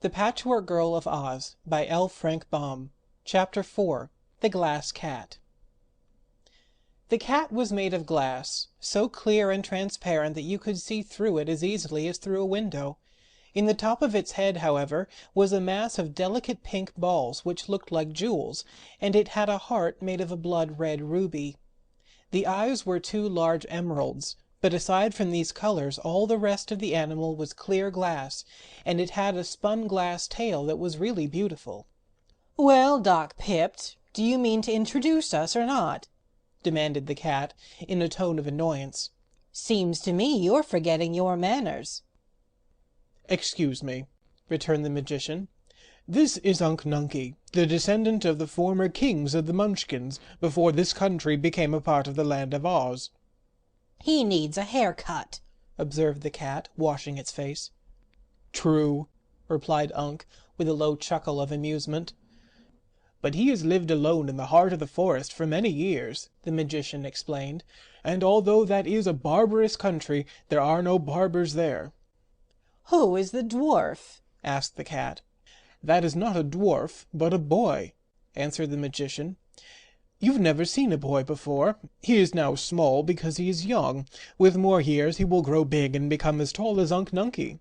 The Patchwork Girl of Oz by L. Frank Baum. Chapter 4. The Glass Cat. The cat was made of glass, so clear and transparent that you could see through it as easily as through a window. In the top of its head, however, was a mass of delicate pink balls which looked like jewels, and it had a heart made of a blood-red ruby. The eyes were two large emeralds, but aside from these colors all the rest of the animal was clear glass, and it had a spun glass tail that was really beautiful. "Well, Doc Pipt, do you mean to introduce us or not?" demanded the cat, in a tone of annoyance. "Seems to me you're forgetting your manners." "Excuse me," returned the magician. "This is Unc Nunkie, the descendant of the former kings of the Munchkins, before this country became a part of the Land of Oz." "He needs a haircut," observed the cat, washing its face. "True," replied Unc, with a low chuckle of amusement. "But he has lived alone in the heart of the forest for many years," the magician explained, "and although that is a barbarous country, there are no barbers there." "Who is the dwarf?" asked the cat. "That is not a dwarf, but a boy," answered the magician. "You've never seen a boy before. He is now small because he is young. With more years he will grow big and become as tall as Unc Nunkie."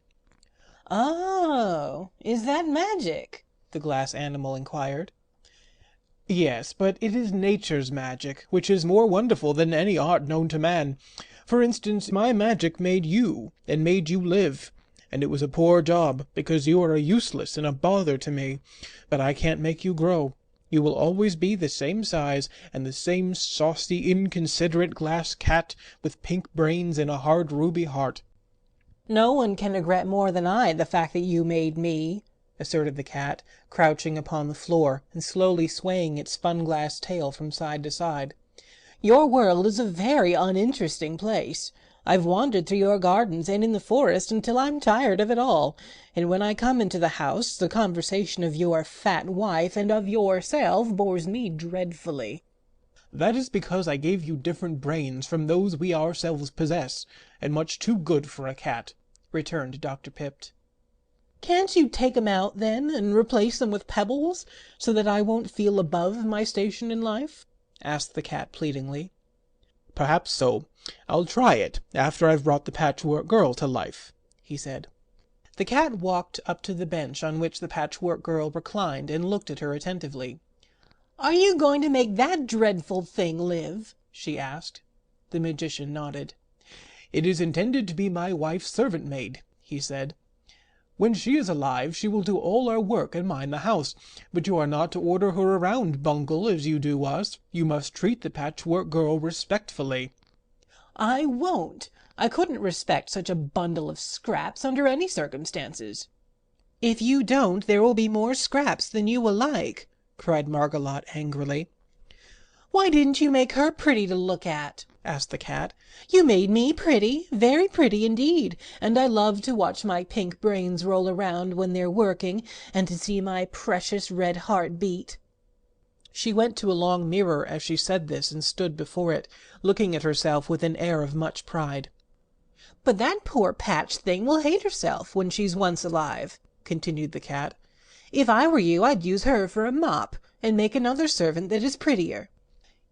"Oh, is that magic?" the glass animal inquired. "Yes, but it is nature's magic, which is more wonderful than any art known to man. For instance, my magic made you, and made you live. And it was a poor job, because you are useless and a bother to me. But I can't make you grow. You will always be the same size, and the same saucy, inconsiderate glass cat, with pink brains and a hard ruby heart." "No one can regret more than I the fact that you made me," asserted the cat, crouching upon the floor and slowly swaying its spun glass tail from side to side. "Your world is a very uninteresting place. I've wandered through your gardens and in the forest until I'm tired of it all, and when I come into the house the conversation of your fat wife and of yourself bores me dreadfully." "That is because I gave you different brains from those we ourselves possess, and much too good for a cat," returned Dr. Pipt. "Can't you take 'em out, then, and replace them with pebbles, so that I won't feel above my station in life?" asked the cat pleadingly. "Perhaps so. I'll try it after I've brought the Patchwork Girl to life," he said. The cat walked up to the bench on which the Patchwork Girl reclined and looked at her attentively. "Are you going to make that dreadful thing live?" she asked. The magician nodded. "It is intended to be my wife's servant maid," he said. "When she is alive she will do all our work and mind the house, but you are not to order her around, Bungle, as you do us. You must treat the Patchwork Girl respectfully." "I won't. I couldn't respect such a bundle of scraps under any circumstances." "If you don't, there will be more scraps than you will like," cried Margolot angrily. "Why didn't you make her pretty to look at?" asked the cat. "You made me pretty, very pretty indeed, and I love to watch my pink brains roll around when they're working, and to see my precious red heart beat." She went to a long mirror as she said this and stood before it, looking at herself with an air of much pride. "But that poor Patch thing will hate herself when she's once alive," continued the cat. "If I were you I'd use her for a mop, and make another servant that is prettier."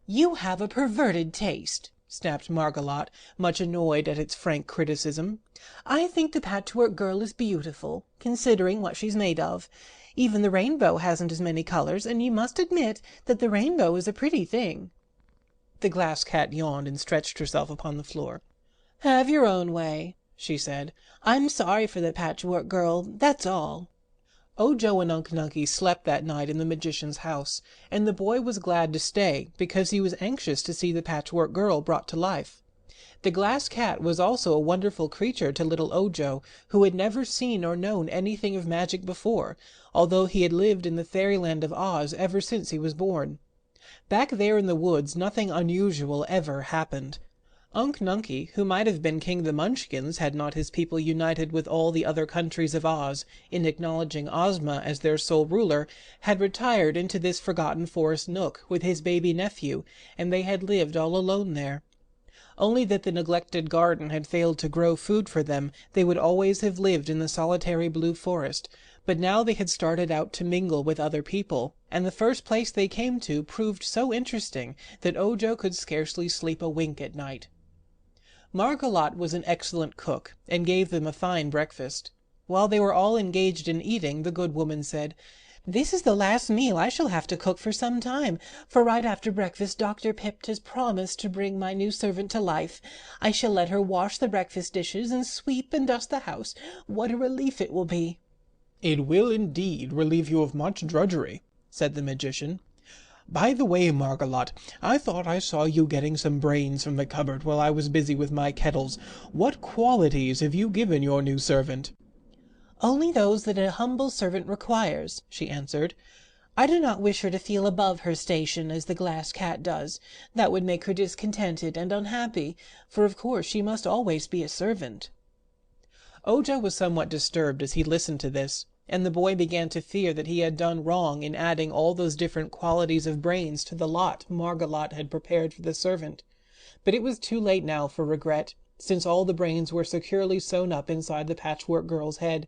"You have a perverted taste," snapped Margolot, much annoyed at its frank criticism. "I think the Patchwork Girl is beautiful, considering what she's made of. Even the rainbow hasn't as many colors, and you must admit that the rainbow is a pretty thing." The glass cat yawned and stretched herself upon the floor. "Have your own way," she said. "I'm sorry for the Patchwork Girl, that's all." Ojo and Unc Nunkie slept that night in the magician's house, and the boy was glad to stay, because he was anxious to see the Patchwork Girl brought to life. The glass cat was also a wonderful creature to little Ojo, who had never seen or known anything of magic before, although he had lived in the fairyland of Oz ever since he was born. Back there in the woods nothing unusual ever happened. Unc Nunkie, who might have been King of the Munchkins had not his people united with all the other countries of Oz in acknowledging Ozma as their sole ruler, had retired into this forgotten forest nook with his baby nephew, and they had lived all alone there. Only that the neglected garden had failed to grow food for them, they would always have lived in the solitary blue forest, But now they had started out to mingle with other people, and the first place they came to proved so interesting that Ojo could scarcely sleep a wink at night. Margolotte was an excellent cook, and gave them a fine breakfast. While they were all engaged in eating, the good woman said, "This is the last meal I shall have to cook for some time, for right after breakfast Dr. Pipt has promised to bring my new servant to life. I shall let her wash the breakfast dishes and sweep and dust the house. What a relief it will be!" "It will indeed relieve you of much drudgery," said the magician. "By the way, Margolotte, I thought I saw you getting some brains from the cupboard while I was busy with my kettles. What qualities have you given your new servant?" "Only those that a humble servant requires," she answered. "I do not wish her to feel above her station, as the Glass Cat does. That would make her discontented and unhappy, for of course she must always be a servant." Ojo was somewhat disturbed as he listened to this, and the boy began to fear that he had done wrong in adding all those different qualities of brains to the lot Margolotte had prepared for the servant. But it was too late now for regret, since all the brains were securely sewn up inside the Patchwork Girl's head.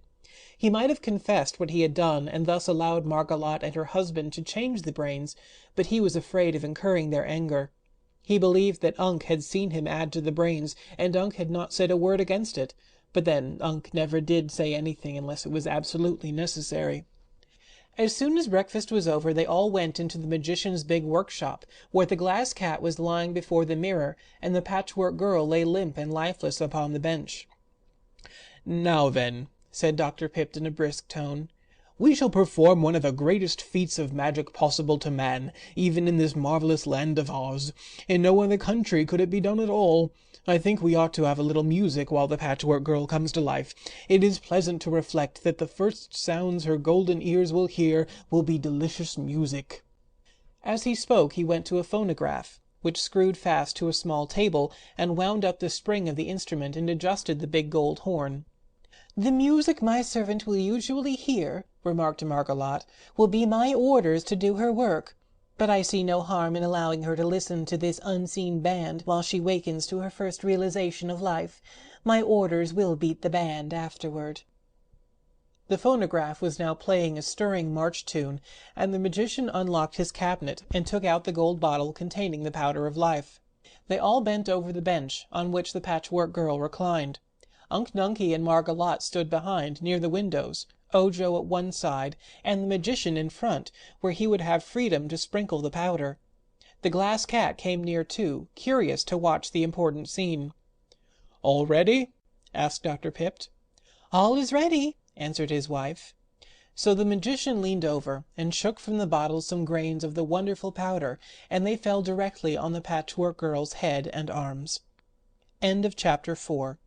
He might have confessed what he had done, and thus allowed Margolotte and her husband to change the brains, but he was afraid of incurring their anger. He believed that Unc had seen him add to the brains, and Unc had not said a word against it. But then Unc never did say anything unless it was absolutely necessary. As soon as breakfast was over, they all went into the magician's big workshop, where the Glass Cat was lying before the mirror, and the Patchwork Girl lay limp and lifeless upon the bench. "Now then," said Dr. Pipt in a brisk tone, "we shall perform one of the greatest feats of magic possible to man, even in this marvelous land of Oz. In no other country could it be done at all. I think we ought to have a little music while the Patchwork Girl comes to life. It is pleasant to reflect that the first sounds her golden ears will hear will be delicious music." As he spoke, he went to a phonograph, which screwed fast to a small table, and wound up the spring of the instrument and adjusted the big gold horn. "The music my servant will usually hear," remarked Margolotte, "will be my orders to do her work. But I see no harm in allowing her to listen to this unseen band while she wakens to her first realization of life. My orders will beat the band afterward." The phonograph was now playing a stirring march tune, and the magician unlocked his cabinet and took out the gold bottle containing the powder of life. They all bent over the bench on which the Patchwork Girl reclined. Unc Nunkie and Margolotte stood behind, near the windows, Ojo at one side, and the magician in front, where he would have freedom to sprinkle the powder. The Glass Cat came near too, curious to watch the important scene. "All ready?" asked Dr. Pipt. "All is ready," answered his wife. So the magician leaned over and shook from the bottle some grains of the wonderful powder, and they fell directly on the Patchwork Girl's head and arms. End of Chapter 4.